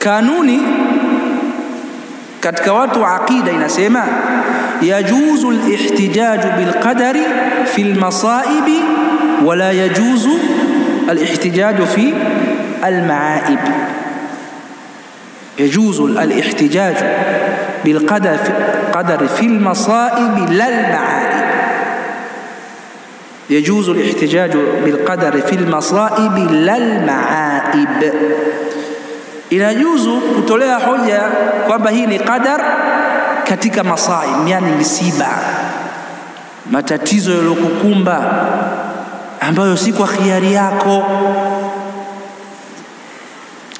kanuni katika watu wa aqida inasema yajuzu al-ihtijaj bil qadari fi al-masa'ib wa la yajuzu al-ihtijaj fi al-ma'aib. yajuzu al-ihtijaj bil qadari fi al-masa'ib la al-ma'aib. yajuzu al-ihtijaj bil qadari fi al-masa'ib la al-ma'aib. inajuzu kutolea hoja kwamba hii ni qadar katika masaib, yani misiba, matatizo yalokukumba ambayo si kwa khiari yako,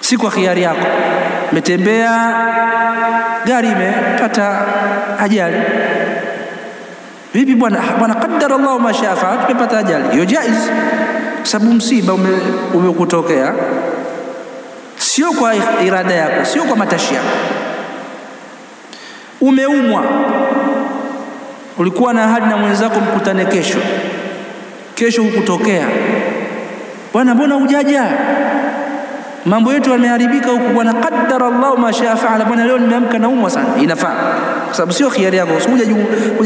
si kwa khiari yako. Umetembea, gari imepata ajali, vipi bwana qaddara Allah ma shaa fa'al, umepata ajali, hiyo jaiz sababu msiba umekutokea, sio kwa irada yako, sio kwa matashi yako. Umeumwa, ulikuwa na ahadi na mwenzako mkutane kesho hukutokea, bwana mbona hujaja, mambo yetu yameharibika huku, bwana qaddara Allah ma shaa fa'ala, bwana leo nimeamka naumwa sana. Inafaa kwa sababu sio khiari yako. Usikuja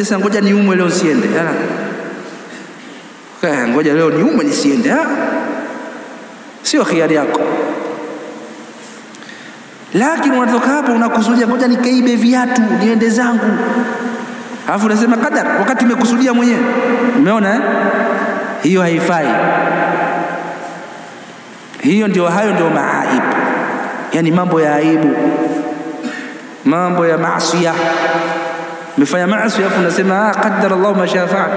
sasa ngoja niumwe leo siende, ngoja leo niumwe nisiende, sio khiari yako. Lakini unatoka hapo unakusudia ngoja nikaibe viatu niende zangu, alafu unasema qadar wakati umekusudia mwenyewe. Umeona hiyo haifai. Hayo ndio maaib, yani mambo ya aibu, mambo ya maasiya. Umefanya maasi alafu unasema qaddara Allah ma shaa fa'al.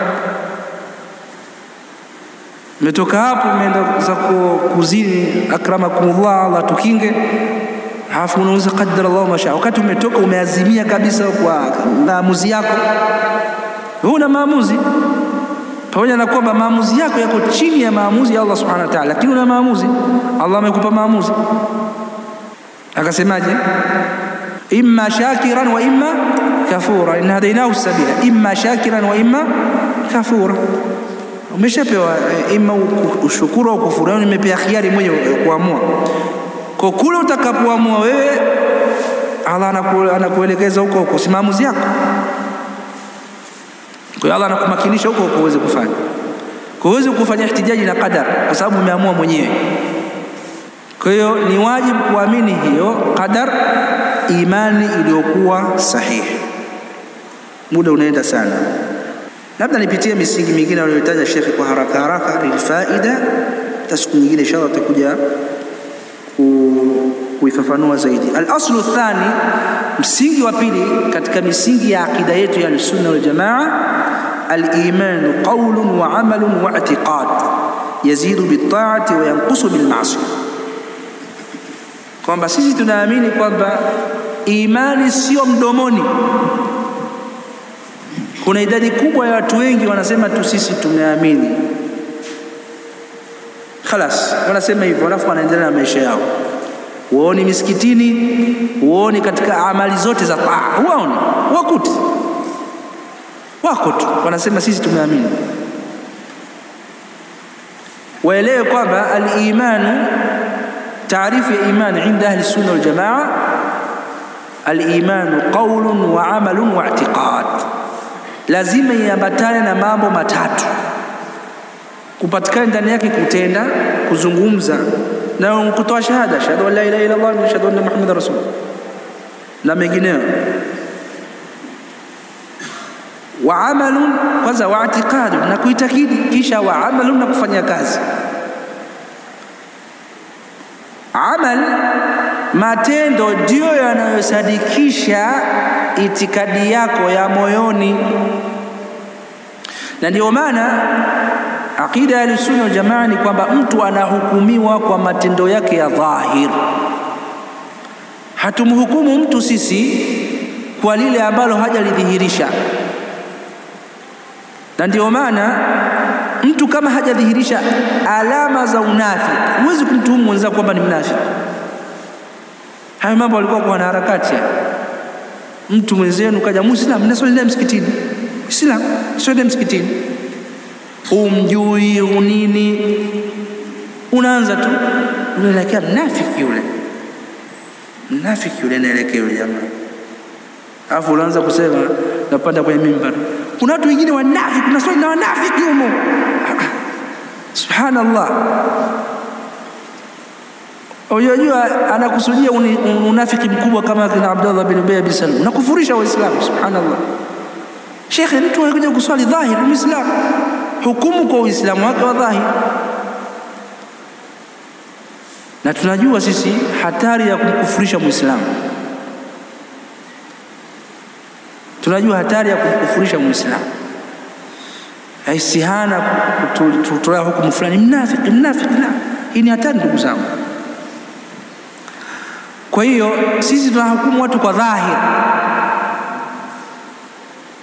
Umetoka hapo umeenda zako kuzini, akramakumullah, Allah tukinge, alafu unaweza qaddara Allah ma shaa. Wakati umetoka umeazimia kabisa kwa maamuzi yako, huna maamuzi, pamoja na kwamba maamuzi yako yako chini ya maamuzi ya Allah subhanahu wa ta'ala, lakini una maamuzi. Allah amekupa maamuzi, akasemaje? imma shakiran wa imma kafura, inna hadainahu sabila imma shakiran wa imma kafura. Umeshapewa imma ushukuru au kufuru, nimepewa khiari mwenyewe kuamua. Kwa kule utakapoamua wewe, Allah anakuelekeza huko, si maamuzi yako. Kwa hiyo Allah anakumakinisha huko uweze kufanya. Kwa uweze kufanya ihtijaji na qadar kwa sababu umeamua mwenyewe. Kwa hiyo ni wajibu kuamini hiyo qadar, imani iliyokuwa sahihi. Muda unaenda sana, labda nipitie misingi mingine aliyotaja Sheikh kwa haraka ili faida, siku nyingine inshallah tutakuja kuifafanua zaidi. Al-aslu athani, msingi wa pili katika misingi ya akida yetu ya Sunna wal Jamaa, al-iman qawlun wa amalun wa i'tiqad yazidu bit-ta'ati wa yanqusu bil-ma'siyah. Kwamba sisi tunaamini kwamba imani sio mdomoni. Kuna idadi kubwa ya watu wengi wanasema tu sisi tumeamini, khalas, wanasema hivyo alafu wanaendelea na maisha yao. Uone misikitini, uone katika amali zote za taa, uone wako tu wanasema sisi tumeamini. Waelewe kwamba al-imanu, taarifu ya imani inda ahli sunna wal jamaa, al-imanu qawlun wa amalun wa i'tiqad. Lazima iambatane na mambo matatu, kupatikana ndani yake kutenda, kuzungumza na kutoa shahada, shahada la ilaha illa Allah wa shahada anna Muhammadar rasul, na mengineyo. Wa amalun, kwanza wa i'tiqad, na kuitakidi, kisha wa amalun, na kufanya kazi. Amal, matendo ndio yanayosadikisha itikadi yako ya moyoni, na ndio maana akida ya Sunna wal Jamaa ni kwamba mtu anahukumiwa kwa matendo yake ya dhahir. Hatumhukumu mtu sisi kwa lile ambalo hajalidhihirisha, na ndio maana mtu kama hajadhihirisha alama za unafiki, huwezi kumtuhumu mwenzako kwamba ni mnafiki. Hayo mambo walikuwa kwa harakati. Mtu mwenzenu kaja Muislamu, naswali naye msikitini, Muislamu swali naye msikitini, umjui unini, unaanza tu unaelekea mnafiki yule. Mnafiki yule anaelekea yule jamaa. Alafu unaanza kusema napanda kwenye mimbar. Kuna watu wengine wanafiki, kuna swali na wanafiki humo. Subhanallah. Unajua anakusudia unafiki mkubwa kama kina Abdullah bin Ubay bin Salul. Unakufurisha Waislamu, subhanallah. Sheikh, mtu anakuja kuswali dhahiri Muislamu. Hukumu kwa Uislamu wake wa dhahiri. Na tunajua sisi hatari ya kumkufurisha Muislamu. Tunajua hatari ya kumkufurisha Muislamu. Haisihana kutoa hukumu fulani mnafiki. La. Hii ni hatari ndugu zangu. Kwa hiyo sisi tunahukumu watu kwa dhahiri.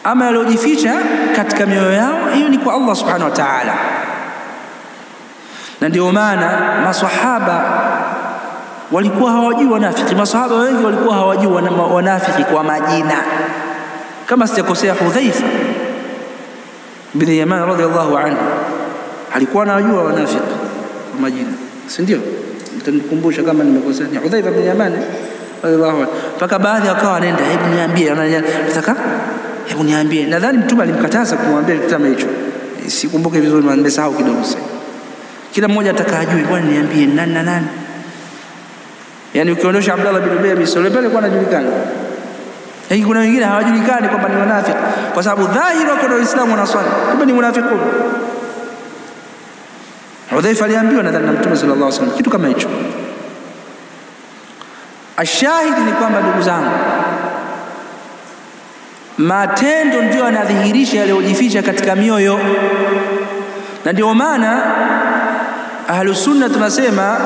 Ama waliojificha katika mioyo yao, hiyo ni kwa Allah subhanahu wa ta'ala. Na ndio maana maswahaba walikuwa hawajui wanafiki. Maswahaba wengi walikuwa hawajui wanafiki kwa majina. Kama sijakosea, Hudhaifa bin Yaman radhiyallahu anhu alikuwa anajua wanafiki kwa majina, si ndio? Mtanikumbusha kama nimekosea. Ni Hudhaifa bin Yaman radhiyallahu anhu. Paka baadhi wakawa wanaenda, hebu niambie, nataka hebu niambie. Nadhani mtume alimkataza kumwambia kitu kama hicho. Sikumbuke vizuri, nimesahau kidogo sasa. Kila mmoja atakajue, bwana niambie nani na nani. Yani ukiondosha Abdullah bin Ubay bin Salul pale kwa anajulikana. Lakini kuna wengine hawajulikani kwamba ni wanafiki kwa sababu dhahiri wako na Uislamu wanaswali, kumbe ni munafiqun. Hudhaifa aliambiwa nadhani na Mtume sallallahu alaihi wasallam kitu kama hicho. Ashahidi ni kwamba ndugu zangu, matendo ndio yanadhihirisha yaliyojificha katika mioyo. Na ndio maana Ahlus Sunna tunasema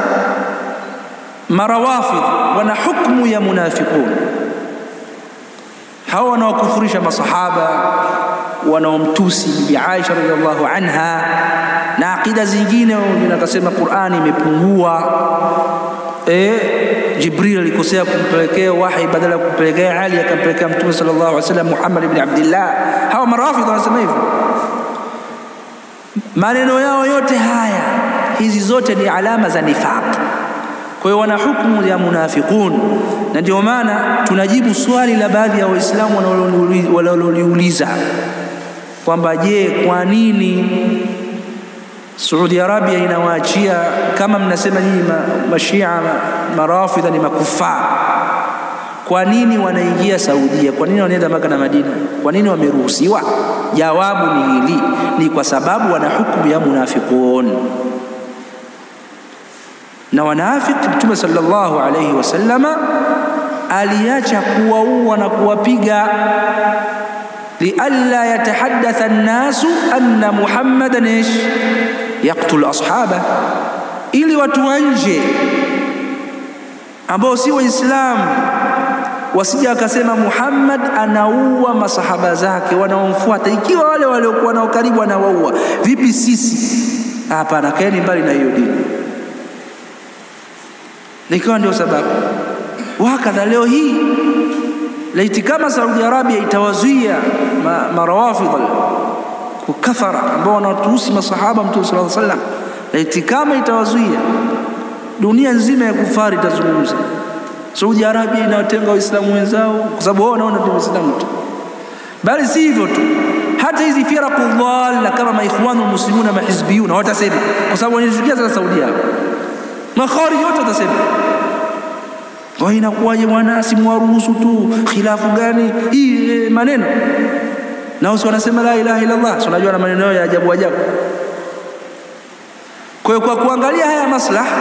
marawafidh wana hukumu ya munafiqun. Hawa wanaokufurisha masahaba, wanaomtusi Bibi Aisha radhiallahu anha na akida zingine, wanasema Qur'ani imepungua. Jibril alikosea kumpelekea wahi, badala ya kumpelekea Ali akampelekea Mtume sallallahu alaihi wasallam Muhammad ibn Abdullah. Hawa marafidh wanasema hivyo. Maneno yao yote haya, hizi zote ni alama za nifaq. Kwa hiyo wana hukumu ya munafiqun. Na ndio maana tunajibu swali la baadhi ya Waislamu wanaouliza kwamba je, kwa nini Saudi Arabia inawaachia, kama mnasema nyinyi mashia marafidha ni makufar, kwa nini wanaingia Saudia? Kwa nini wanaenda Maka na Madina? Kwa nini wameruhusiwa? Jawabu ni hili, ni kwa sababu wana hukumu ya munafiqun. Na wanafiki Mtume sallallahu alayhi wasallama aliacha kuwaua na kuwapiga lialla yatahaddatha an-nasu anna Muhammadan yaqtul ashaba, ili watu wa nje ambao si Waislamu wasije akasema Muhammad anaua masahaba zake wanaomfuata, ikiwa wale waliokuwa nao karibu anawaua, vipi sisi? Hapana, kaeni mbali na hiyo dini. Nikiwa ndio sababu wakadha leo hii laiti kama Saudi Arabia itawazuia marawafidh kukafara ambao wanatuhusi masahaba Mtume sallallahu alaihi wasallam, laiti kama itawazuia, dunia nzima ya kufari itazungumza. Saudi Arabia inawatenga Waislamu wenzao kwa sababu wao wanaona ni Waislamu tu. Bali si hivyo tu, hata hizi firaqu dhalla kama maikhwanul muslimuna mahizbiyuna watasema, kwa sababu wanajizuia za Saudi Arabia. Makhari yote watasema, kwa inakuwaje bwana simwaruhusu tu, khilafu gani hii maneno? Na wao wanasema la ilaha illa Allah, unajua na maneno ya ajabu ajabu. Kwa hiyo kwa kuangalia haya maslaha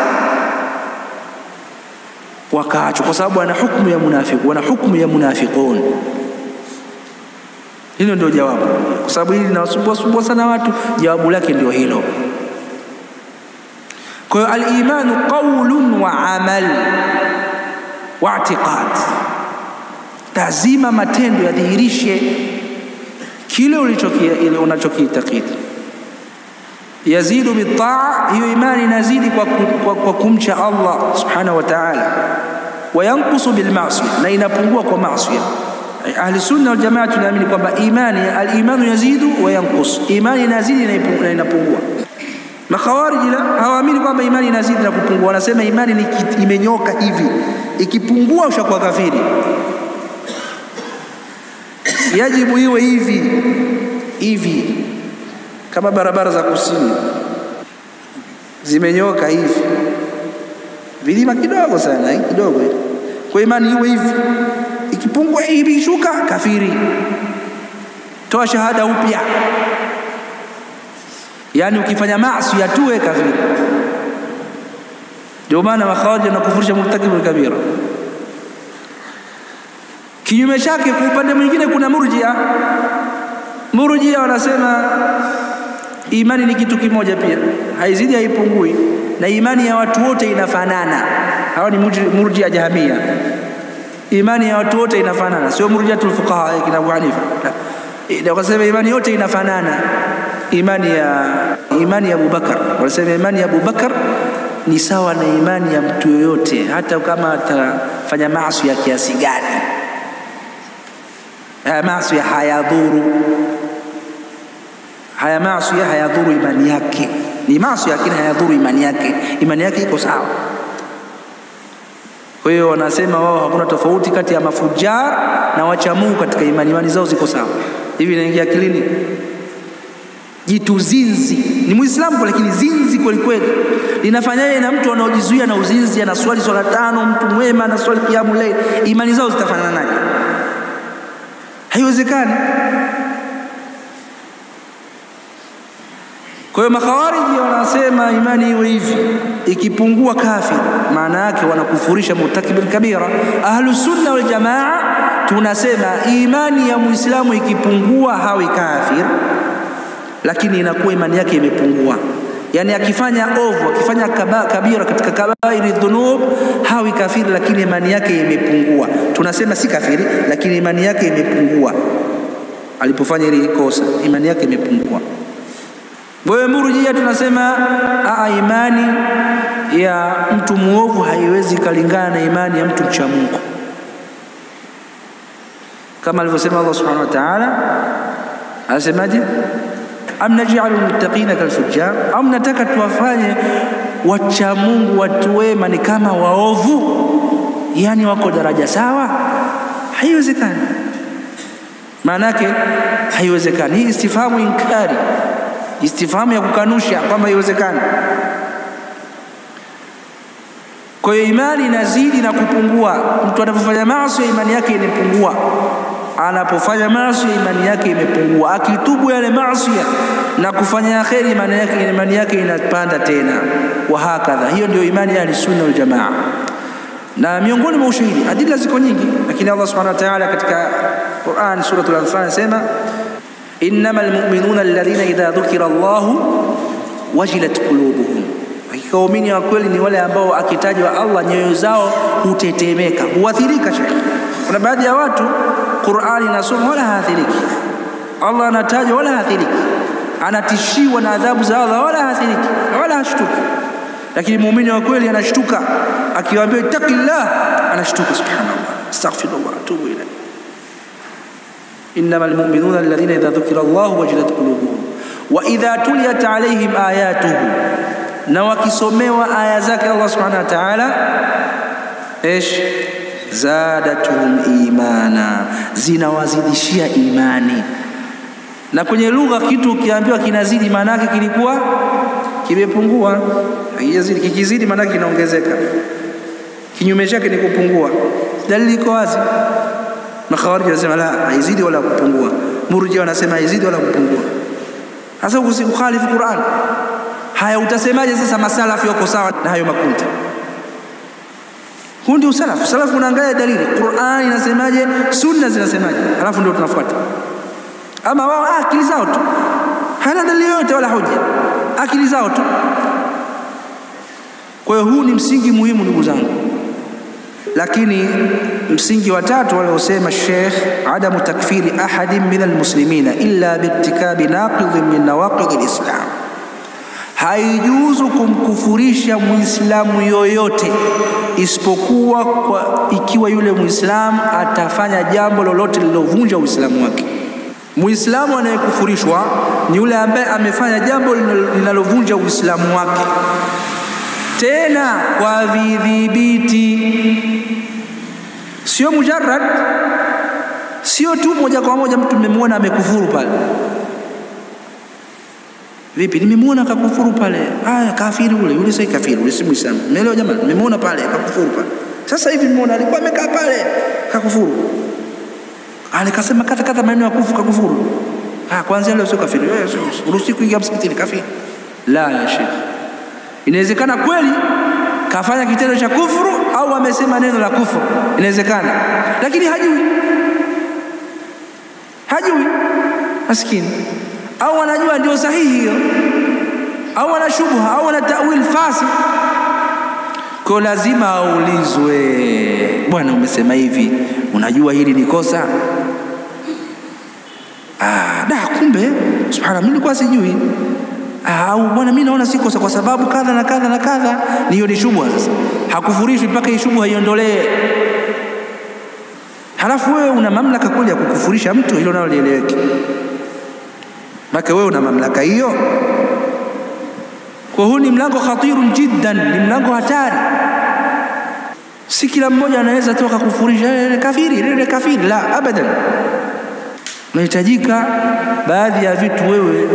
wakaacho, kwa sababu ana hukumu ya munafiq, wana hukumu ya munafiqun. Hilo ndio jawabu, kwa sababu hili linawasumbua sana watu. Jawabu lake ndio hilo. Kwa hiyo al-iman qawlun wa amal wa i'tiqad, lazima matendo yadhihirishe kile unachokiitakidi. Yazidu bitaa, hiyo imani inazidi kwa kumcha Allah subhanahu wa ta'ala. Wa yanqusu bil ma'siyah, na inapungua kwa maasiya. Ahli sunna wal jamaa tunaamini kwamba al-imanu yazidu wa yanqus, imani inazidi na inapungua. Makhawarij hawaamini kwamba imani inazidi na kupungua, wanasema imani ni imenyoka hivi, ikipungua ushakuwa kafiri. Yajibu iwe hivi kama barabara za kusini zimenyoka hivi, vilima kidogo sana kidogo. Kwa imani iwe hivi, ikipungua hivi shuka kafiri, toa shahada upya. Yani ukifanya maasi yatue kafiri. Ndio maana makhawarij wanakufurisha murtakibul kabira. Kinyume chake kwa upande mwingine kuna murjia wanasema imani ni kitu kimoja pia, haizidi haipungui, na imani ya watu wote inafanana. Hawa ni murjia Jahmia. Imani ya watu wote inafanana, sio murjiatul fuqaha kina Abu Hanifa. Ndio wasema imani yote inafanana. Imani ya Abu Bakar, wanasema imani ya Abu Bakar ni sawa na imani ya mtu yoyote, hata kama atafanya maasi ya kiasi gani. Maasi hayadhuru imani yake. Ni maasi lakini hayadhuru imani yake. Imani yake iko sawa. Kwa hiyo wanasema wao hakuna tofauti kati ya mafujar na wacha Mungu katika imani zao ziko sawa. Hivi inaingia akilini? Jitu zinzi ni Muislamu lakini zinzi kweli kweli. Linafanyaje na mtu anaojizuia na uzinzi, anaswali swala 5, mtu mwema anaswali qiyamul layl, imani zao zitafananaje? Haiwezekani. Kwa hiyo makhawariji wanasema imani iwe hivi, ikipungua kafir, maana yake wanakufurisha murtakibul kabira. Ahlus sunna wal jamaa tunasema imani ya Muislamu ikipungua hawi kafir, lakini inakuwa imani yake imepungua. Yani akifanya ovu, akifanya kabira katika kabairi dhunub hawi kafiri, lakini imani yake imepungua. Tunasema si kafiri, lakini imani yake imepungua. Alipofanya ile kosa imani yake imepungua. Wewe murjia tunasema imani ya mtu muovu haiwezi kalingana na imani ya mtu mcha Mungu, kama alivyosema Allah subhanahu wa ta'ala. Anasemaje? Am naj'alul muttaqina kal fujjar, am nataka tuwafanye wacha Mungu watu wema ni kama waovu, yani wako daraja sawa? Haiwezekani. Maana yake haiwezekani. Hii istifahamu inkari, istifahamu ya kukanusha kwamba haiwezekani. Kwa hiyo imani inazidi na kupungua. Mtu anapofanya maasi imani yake inapungua, anapofanya maasi imani yake imepungua, akitubu yale maasi na kufanya kheri imani yake inapanda tena, wa hakadha. Hiyo ndio imani ya sunna wal jamaa. Na miongoni mwa ushahidi, adila ziko nyingi, lakini Allah subhanahu wa ta'ala katika Qur'an suratul Anfal anasema innamal mu'minuna alladhina idha dhukira Allahu wajilat qulubuhum, hakika waumini wa kweli ni wale ambao akitajwa Allah nyoyo zao hutetemeka, huathirika. Kuna baadhi ya watu Qur'ani inasoma wala haathiriki, Allah anatajwa wala haathiriki, anatishiwa na adhabu za Allah wala haathiriki wala hashtuki. Lakini muumini wa kweli anashtuka, akiwaambia ittaqillah anashtuka, subhanallah, astaghfirullah, atubu ilayhi. innamal mu'minuna alladhina idha dhukira Allahu wajilat qulubuhum wa idha tuliyat alayhim ayatuhu, na wakisomewa aya zake Allah subhanahu wa ta'ala zadatuhum imana, zinawazidishia imani. Na kwenye lugha kitu ukiambiwa kinazidi maana yake kilikuwa kimepungua. Hakizidi, kikizidi maana yake kinaongezeka, kinyume chake ni kupungua. Dalili iko wazi. Makhawarij wanasema la, haizidi wala kupungua. Murjia wanasema haizidi wala kupungua. Sasa usikhalifu Qur'an. Haya, utasemaje sasa masalafi wako sawa na hayo makundi? Huu ndio usalafu. Salafu unaangalia dalili, Qur'an inasemaje, sunna zinasemaje, alafu ndio tunafuata. Ama wao akili zao tu, hana dalili yote wala hoja, akili zao tu. Kwa hiyo huu ni msingi muhimu ndugu zangu. Lakini msingi wa tatu waliosema Sheikh, adamu takfiri ahadin min almuslimina illa biirtikabi naqidhin min nawaqid alislam, haijuzu kumkufurisha muislamu yoyote isipokuwa ikiwa yule muislamu atafanya jambo lolote lilovunja uislamu wake. Muislamu anayekufurishwa ni yule ambaye amefanya jambo linalovunja uislamu wake, tena kwa vidhibiti. sio mujarrad, sio tu moja kwa moja mtu mmemwona amekufuru pale. Vipi, nimemwona akakufuru pale, kafiri yule sasa kafiri, yule si Muislamu. Umeelewa jamani? Nimemwona pale akakufuru pale. Sasa hivi nimeona alikuwa amekaa pale akakufuru. Alikasema kata maneno ya kufuru. Kwanza leo sio kafiri. Uruhusi kuingia msikitini, kafiri. La ya Sheikh. Inawezekana kweli kafanya kitendo cha kufuru au amesema neno la kufuru. Inawezekana. Lakini hajui maskini. Au anajua ndio sahihi hiyo, au ana shubha, au ana ta'wil fasi. Kwa lazima aulizwe, bwana umesema hivi, unajua hili ni kosa? Kumbe subhana, mimi nilikuwa sijui. Au bwana mimi naona si kosa kwa sababu kadha na kadha na kadha. Hiyo ni shubha. Sasa hakufurishwi mpaka hii shubha iondolee. Halafu wewe una mamlaka kweli ya kukufurisha mtu? Hilo nalo lieleweke. Maka wewe una mamlaka hiyo? Kwa huu ni mlango khatirun jiddan, ni mlango hatari. Si kila mmoja anaweza toka kufurisha kafiri, la abadan. Unahitajika baadhi ya vitu wewe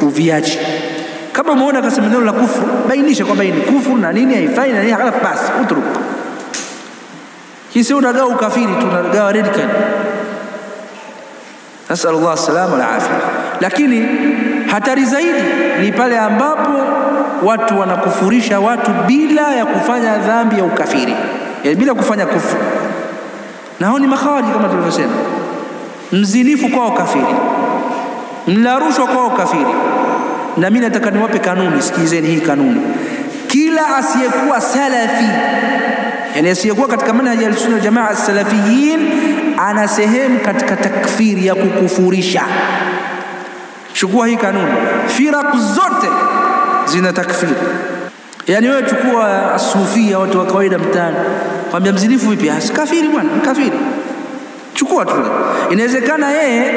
uviache. Kama umeona akasema neno la kufuru, bainisha kwamba hii ni kufuru na nini haifai na nini, halafu basi utruk. Kisi unagawa ukafiri, tunagawa red card. Nasallallahu salama wal afia. Lakini hatari zaidi ni pale ambapo watu wanakufurisha watu bila ya kufanya dhambi ya ukafiri, yani bila kufanya kufuru. Na hao ni makhawarij kama tulivyosema. Mzinifu kwa kafiri, mla rushwa kwa kafiri. Na mimi nataka niwape kanuni, sikizeni hii kanuni. Kila asiyekuwa salafi, yani asiyekuwa katika manhaji ya sunna jamaa as-salafiyin, ana sehemu katika takfiri ya kukufurisha. Chukua hii kanuni. Firaq zote zina takfiri. Yani wewe chukua sufia, watu wa kawaida mtaani, kwambia mzinifu vipi? Kafiri bwana, kafiri. Chukua tu. Inawezekana yeye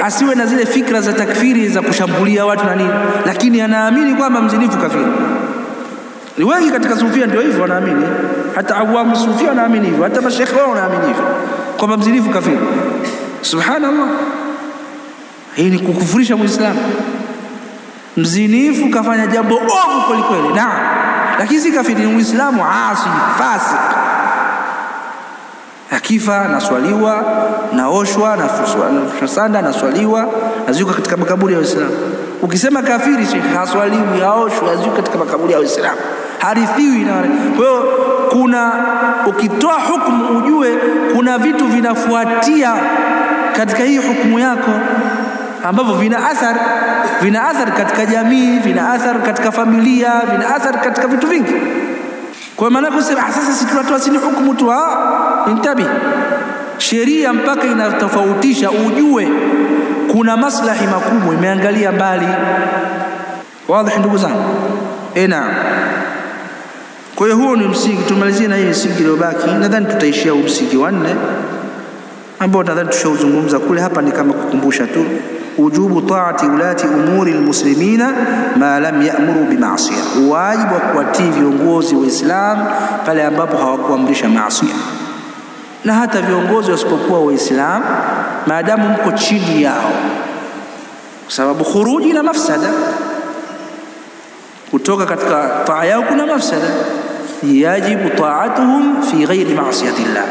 asiwe na zile fikra za takfiri za kushambulia watu na nini, lakini anaamini kwamba mzinifu kafiri. Ni wengi katika sufia ndio hivyo wanaamini. Hata awamu sufia wanaamini hivyo, hata mashaikh wao wanaamini hivyo, kwamba mzinifu kafiri. Subhanallah. Hii ni kukufurisha Muislamu. Mzinifu kafanya jambo ovu kweli kweli, naam, lakini si kafiri, ni Muislamu asi, fasik. Akifa naswaliwa, naoshwa, na sanda, naswaliwa, azuka katika makaburi ya Uislamu. Ukisema kafiri, haswaliwi, haoshwi, azuka katika makaburi ya Uislamu, harithiwi. Kwa hiyo ukitoa hukumu ujue kuna vitu vinafuatia katika hii hukumu yako ambavyo vina athari katika jamii, vina athari katika familia, vina athari katika vitu vingi. Kwa maana kusema sasa sisi tunatoa sini hukumu tu, intabi. Sheria mpaka inatofautisha, ujue kuna maslahi makubwa, imeangalia mbali. Wazi ndugu zangu? Naam. Kwa hiyo huo ni msingi. Tumalizie na hii msingi iliyobaki. Nadhani tutaishia msingi wa 4 ambao nadhani tushauzungumza kule. Hapa ni kama kukumbusha tu. Ujubu taati ulati umuri almuslimina ma lam ya'muru bima'siyah, wajibu wa kuwatii viongozi wa Uislamu pale ambapo hawakuamrisha maasi. Na hata viongozi wasipokuwa Waislamu, maadamu mko chini yao, kwa sababu khuruji na mafsada, kutoka katika taa yao kuna mafsada. Yajibu ta'atuhum fi ghairi ma'siyatillah,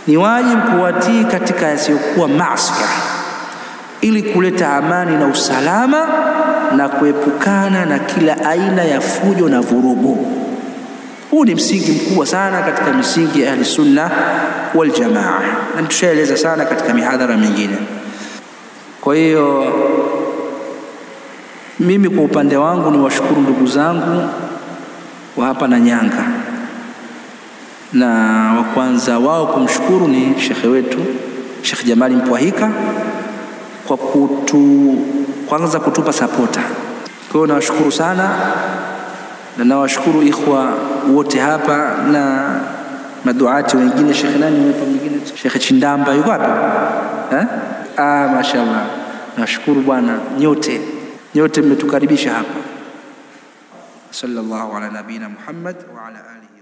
ni wajibu kuwatii katika yasiyokuwa maasi, ili kuleta amani na usalama na kuepukana na kila aina ya fujo na vurugu. Huu ni msingi mkubwa sana katika misingi ya ahli sunna wal jamaa, na tushaeleza sana katika mihadhara mingine. Kwa hiyo mimi kwa upande wangu ni washukuru ndugu zangu wa hapa na Nyanga, na wa kwanza wao kumshukuru ni shekhe wetu Sheikh Jamali Mpwahika kwa kwanza kutupa supporta. Kwa hiyo nawashukuru sana, na nawashukuru ikhwa wote hapa na maduati wengine. Sheikh nani hapa mwingine? Sheikh Chindamba yuko hapa? Mashaallah. Nashukuru bwana, nyote mmetukaribisha hapa. Sallallahu ala nabina Muhammad wa ala alihi